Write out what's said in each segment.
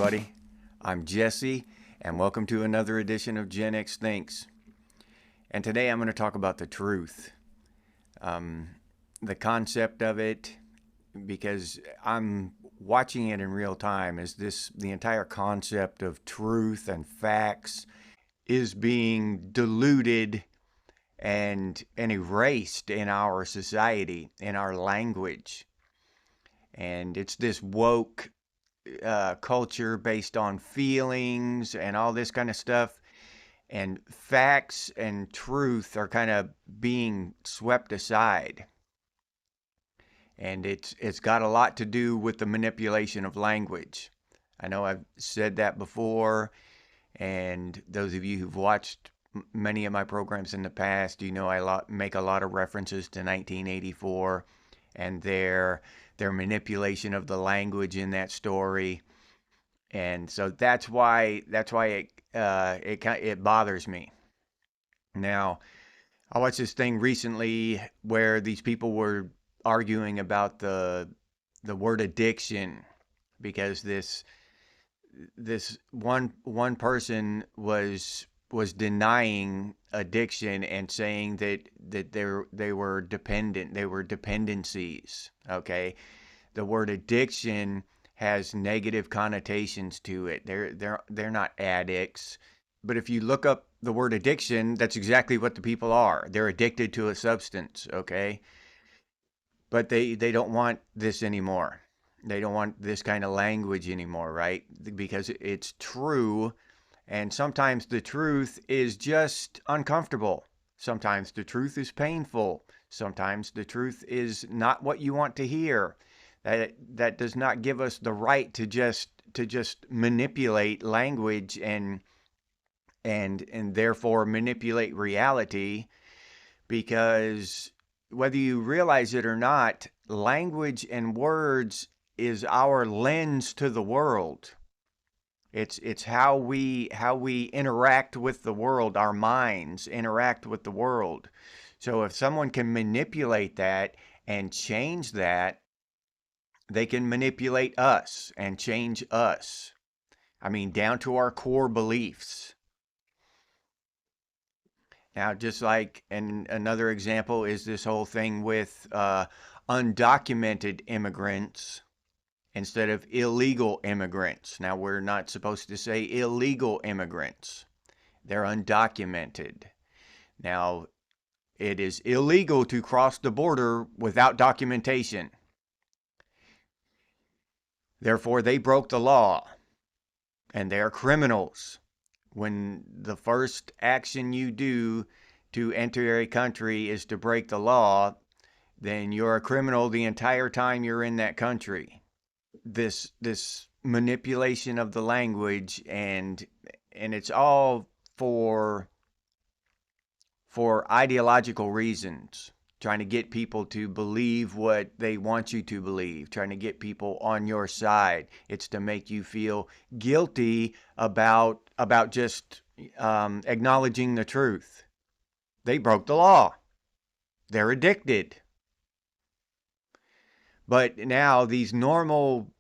everybody. I'm Jesse, and welcome to another edition of Gen X Thinks. And today I'm going to talk about the truth, the concept of it, because I'm watching it in real time. Is this the entire concept of truth and facts is being diluted and erased in our society, in our language, and it's this woke culture based on feelings and all this kind of stuff. And facts and truth are kind of being swept aside. And it's got a lot to do with the manipulation of language. I know I've said that before, and those of you who've watched many of my programs in the past, you know make a lot of references to 1984 and their manipulation of the language in that story. And so that's why it bothers me. Now, I watched this thing recently where these people were arguing about the word addiction, because this one person was denying addiction and saying that they were dependent, they were dependencies. Okay, the word addiction has negative connotations to it. They're not addicts. But if you look up the word addiction, that's exactly what the people are. They're addicted to a substance, okay? But they don't want this anymore. They don't want this kind of language anymore, right? Because it's true, and sometimes the truth is just uncomfortable. Sometimes the truth is painful. Sometimes the truth is not what you want to hear. That does not give us the right to just manipulate language and therefore manipulate reality, because whether you realize it or not, language and words is our lens to the world. It's how we interact with the world. Our minds interact with the world. So if someone can manipulate that and change that, they can manipulate us and change us. I mean, down to our core beliefs. Now, just like, and another example is this whole thing with undocumented immigrants instead of illegal immigrants. Now, we're not supposed to say illegal immigrants. They're undocumented. Now, it is illegal to cross the border without documentation. Therefore, they broke the law, and they are criminals. When the first action you do to enter a country is to break the law, then you're a criminal the entire time you're in that country. This manipulation of the language, and it's all for ideological reasons, trying to get people to believe what they want you to believe, trying to get people on your side. It's to make you feel guilty about just acknowledging the truth. They broke the law. They're addicted. But now these normal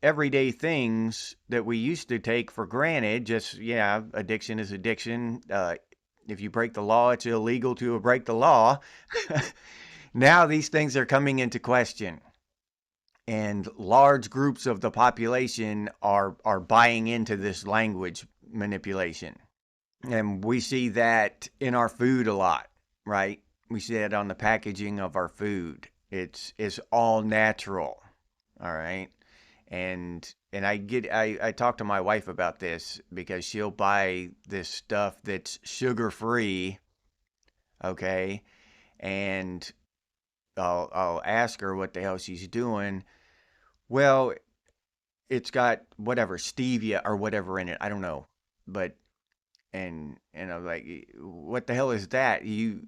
everyday things that we used to take for granted, just, yeah, addiction is addiction. If you break the law, it's illegal to break the law. Now these things are coming into question. And large groups of the population are buying into this language manipulation. And we see that in our food a lot, right? We see that on the packaging of our food. It's all natural, all right? And I talk to my wife about this, because she'll buy this stuff that's sugar-free, okay? And I'll ask her what the hell she's doing. Well, it's got whatever, stevia or whatever in it. I don't know. But and I'm like, what the hell is that? You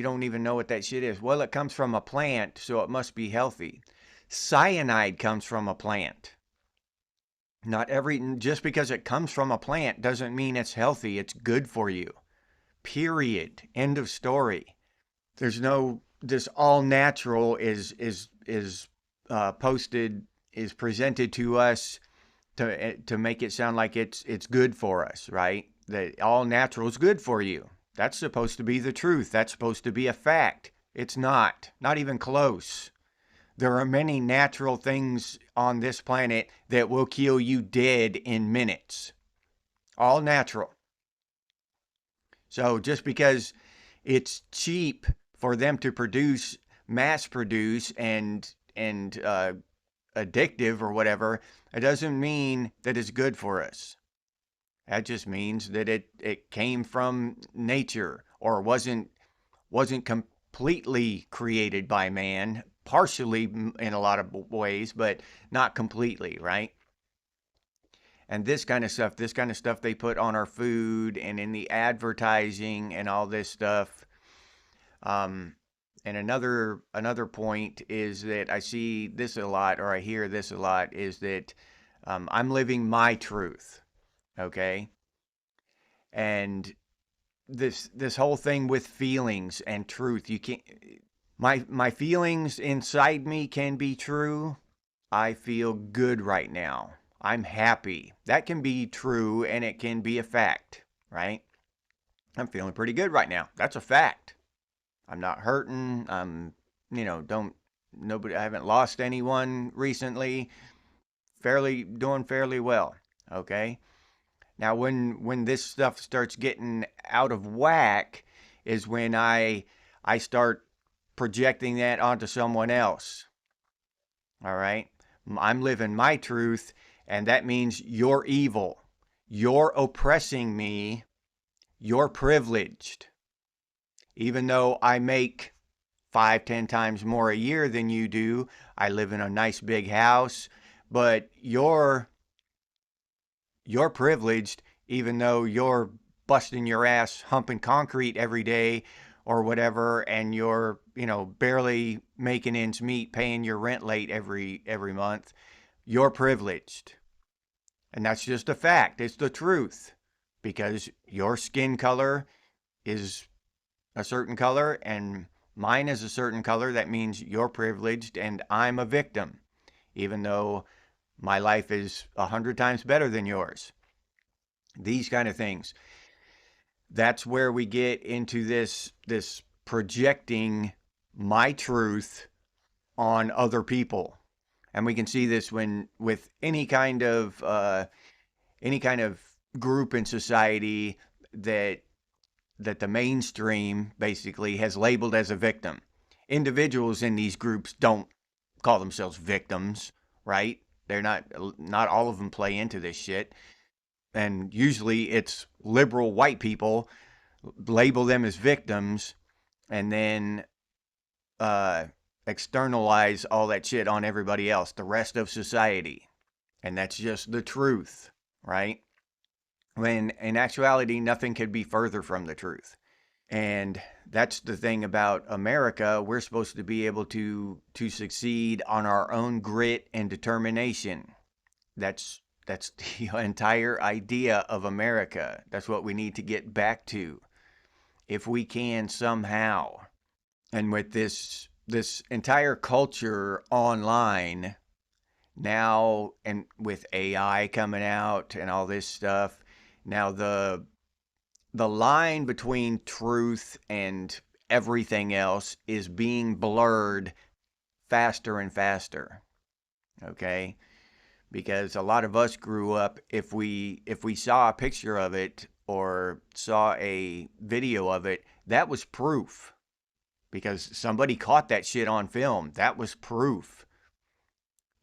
don't even know what that shit is. Well, it comes from a plant, so it must be healthy. Cyanide comes from a plant. Just because it comes from a plant doesn't mean it's healthy. It's good for you. Period. End of story. There's no, this all natural is presented to us to make it sound like it's good for us, right? That all natural is good for you. That's supposed to be the truth. That's supposed to be a fact. It's not. Not even close. There are many natural things on this planet that will kill you dead in minutes. All natural. So just because it's cheap for them to produce, mass produce, and addictive or whatever, it doesn't mean that it's good for us. That just means that it came from nature or wasn't completely created by man, partially in a lot of ways, but not completely, right? And this kind of stuff they put on our food and in the advertising and all this stuff. Um, and another point is that I see this a lot, or I hear this a lot, is that I'm living my truth, okay? And this whole thing with feelings and truth, you can't. My feelings inside me can be true. I feel good right now. I'm happy. That can be true and it can be a fact, right? I'm feeling pretty good right now. That's a fact. I'm not hurting. Don't nobody. I haven't lost anyone recently. Doing fairly well. Okay. Now, when this stuff starts getting out of whack, is when I start projecting that onto someone else. All right. I'm living my truth, and that means you're evil. You're oppressing me. You're privileged. Even though I make 5, 10 times more a year than you do, I live in a nice big house, but you're privileged even though you're busting your ass humping concrete every day or whatever, and you're barely making ends meet, paying your rent late every month. You're privileged, and that's just a fact. It's the truth, because your skin color is a certain color and mine is a certain color. That means you're privileged and I'm a victim, even though my life is 100 times better than yours. These kind of things. That's where we get into this projecting my truth on other people. And we can see this when with any kind of group in society that the mainstream basically has labeled as a victim. Individuals in these groups don't call themselves victims, right? They're not all of them play into this shit. And usually it's liberal white people label them as victims and then uh, externalize all that shit on everybody else, the rest of society. And that's just the truth, right? When in actuality, nothing could be further from the truth. And that's the thing about America. We're supposed to be able to succeed on our own grit and determination. That's the entire idea of America. That's what we need to get back to, if we can somehow. And with this entire culture online now, and with AI coming out and all this stuff, now the line between truth and everything else is being blurred faster and faster. Okay? Because a lot of us grew up, if we saw a picture of it or saw a video of it, that was proof. Because somebody caught that shit on film. That was proof.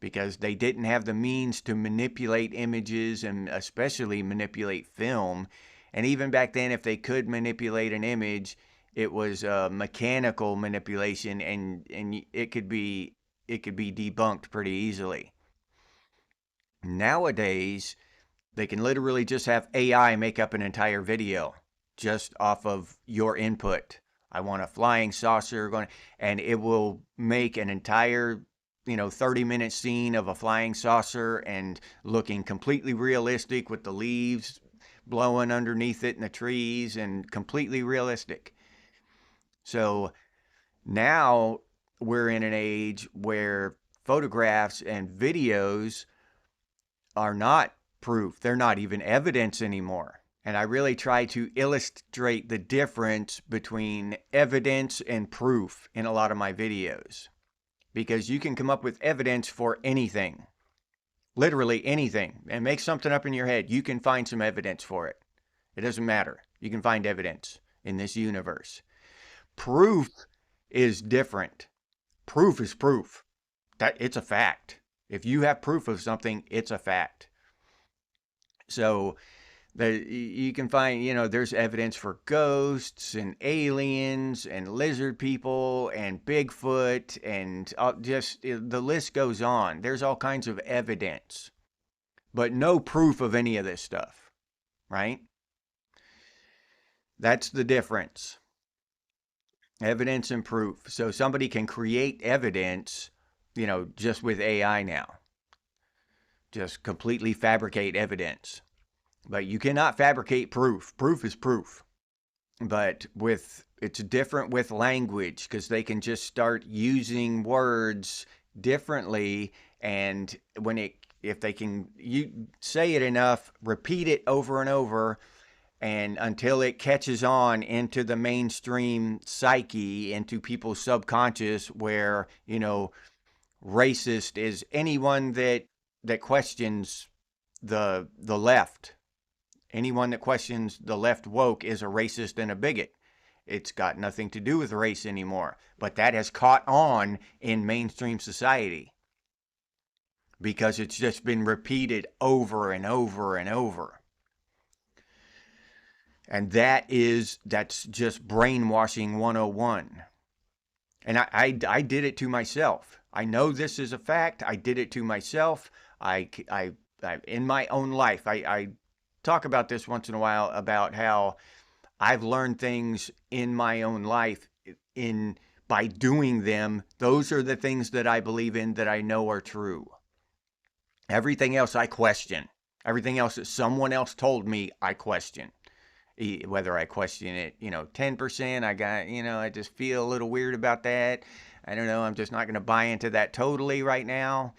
Because they didn't have the means to manipulate images and especially manipulate film. And even back then, if they could manipulate an image, it was mechanical manipulation, and it could be debunked pretty easily. Nowadays, they can literally just have AI make up an entire video just off of your input. I want a flying saucer going, and it will make an entire 30-minute scene of a flying saucer and looking completely realistic with the leaves blowing underneath it in the trees and completely realistic. So now we're in an age where photographs and videos are not proof. They're not even evidence anymore. And I really try to illustrate the difference between evidence and proof in a lot of my videos, because you can come up with evidence for anything, literally anything, and make something up in your head. You can find some evidence for it. It doesn't matter. You can find evidence in this universe. Proof is different. Proof is proof. It's a fact. If you have proof of something, it's a fact. So you can find, there's evidence for ghosts and aliens and lizard people and Bigfoot and just the list goes on. There's all kinds of evidence, but no proof of any of this stuff, right? That's the difference. Evidence and proof. So somebody can create evidence, just with AI now. Just completely fabricate evidence. But you cannot fabricate proof. Proof is proof. But it's different with language, because they can just start using words differently, and if they can say it enough, repeat it over and over, and until it catches on into the mainstream psyche, into people's subconscious, where, racist is anyone that questions the left. Anyone that questions the left woke is a racist and a bigot. It's got nothing to do with race anymore. But that has caught on in mainstream society because it's just been repeated over and over and over. And that's just brainwashing 101. And I did it to myself. I know this is a fact. I did it to myself. I in my own life, I talk about this once in a while, about how I've learned things in my own life by doing them. Those are the things that I believe in, that I know are true. Everything else I question. Everything else that someone else told me, I question. Whether I question it, 10%, I just feel a little weird about that. I don't know. I'm just not going to buy into that totally right now.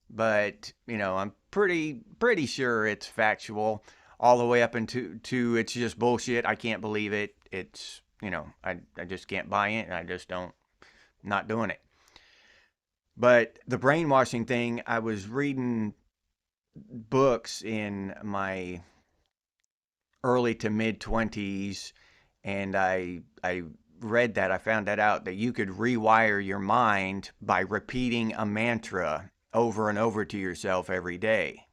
But, I'm pretty sure it's factual, all the way up into it's just bullshit. I can't believe it. It's, I just can't buy it. I just not doing it. But the brainwashing thing, I was reading books in my early to mid 20s, and I read that. I found that out, that you could rewire your mind by repeating a mantra over and over to yourself every day.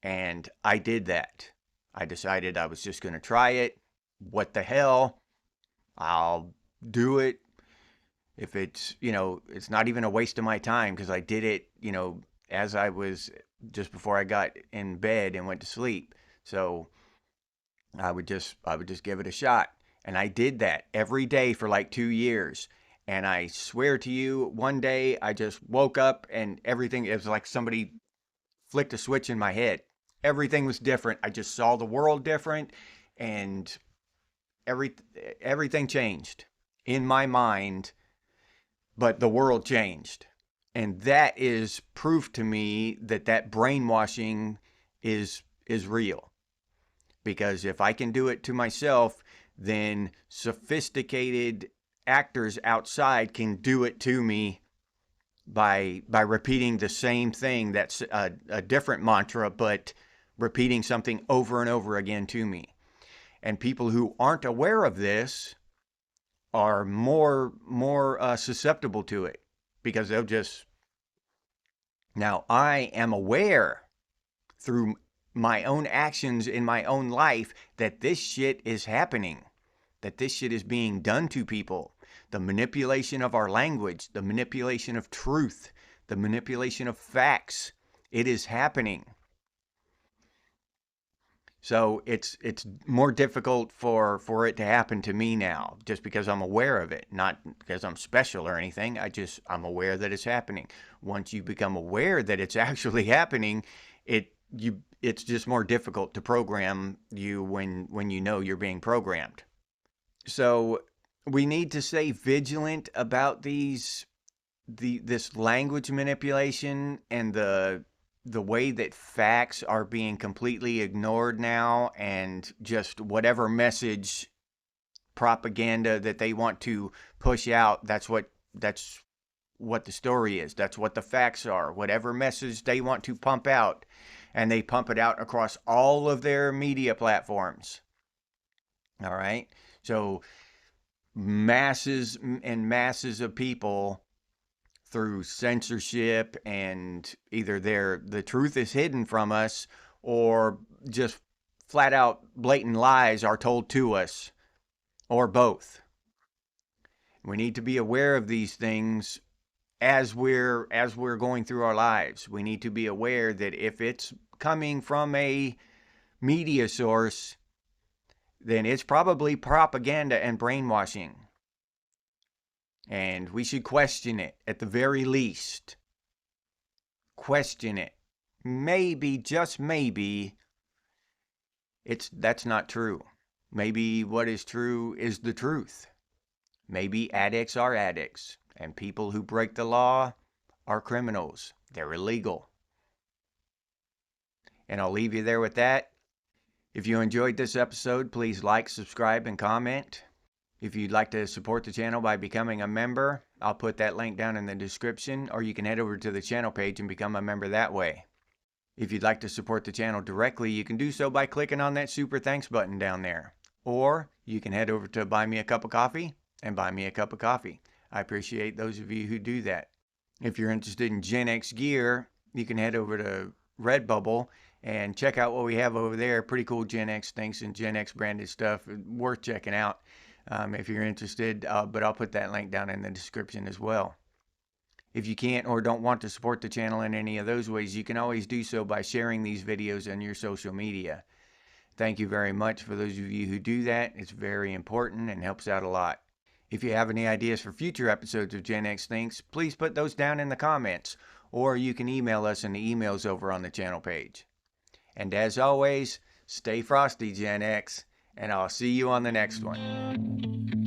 And I did that. I decided I was just going to try it. What the hell? I'll do it. If it's, it's not even a waste of my time, because I did it, as I was just before I got in bed and went to sleep. So I would just give it a shot. And I did that every day for like 2 years. And I swear to you, one day I just woke up and everything, it was like somebody flicked a switch in my head. Everything was different. I just saw the world different, and everything changed in my mind, but the world changed. And that is proof to me that brainwashing is real. Because if I can do it to myself, then sophisticated actors outside can do it to me by repeating the same thing. That's a different mantra, but repeating something over and over again to me. And people who aren't aware of this are more susceptible to it, because they'll just... Now, I am aware through my own actions in my own life that this shit is happening, that this shit is being done to people. The manipulation of our language, the manipulation of truth, the manipulation of facts. It is happening. So it's more difficult for it to happen to me now, just because I'm aware of it, not because I'm special or anything. I'm aware that it's happening. Once you become aware that it's actually happening, it's just more difficult to program you when you know you're being programmed. So we need to stay vigilant about this language manipulation and the the way that facts are being completely ignored now, and just whatever message propaganda that they want to push out, that's what the story is. That's what the facts are. Whatever message they want to pump out, and they pump it out across all of their media platforms. All right? So masses and masses of people, through censorship, and either the truth is hidden from us, or just flat out blatant lies are told to us, or both. We need to be aware of these things as we're going through our lives. We need to be aware that if it's coming from a media source, then it's probably propaganda and brainwashing. And we should question it at the very least. Question it. Maybe, just maybe, that's not true. Maybe what is true is the truth. Maybe addicts are addicts, and people who break the law are criminals. They're illegal. And I'll leave you there with that. If you enjoyed this episode, please like, subscribe, and comment. If you'd like to support the channel by becoming a member, I'll put that link down in the description, or you can head over to the channel page and become a member that way. If you'd like to support the channel directly, you can do so by clicking on that super thanks button down there. Or you can head over to Buy Me a Cup of Coffee and buy me a cup of coffee. I appreciate those of you who do that. If you're interested in Gen X gear, you can head over to Redbubble and check out what we have over there. Pretty cool Gen X things and Gen X branded stuff. Worth checking out if you're interested. But I'll put that link down in the description as well. If you can't or don't want to support the channel in any of those ways, you can always do so by sharing these videos on your social media. Thank you very much for those of you who do that. It's very important and helps out a lot. If you have any ideas for future episodes of Gen X Thinks, please put those down in the comments, or you can email us in the emails over on the channel page. And as always, stay frosty, Gen X, and I'll see you on the next one.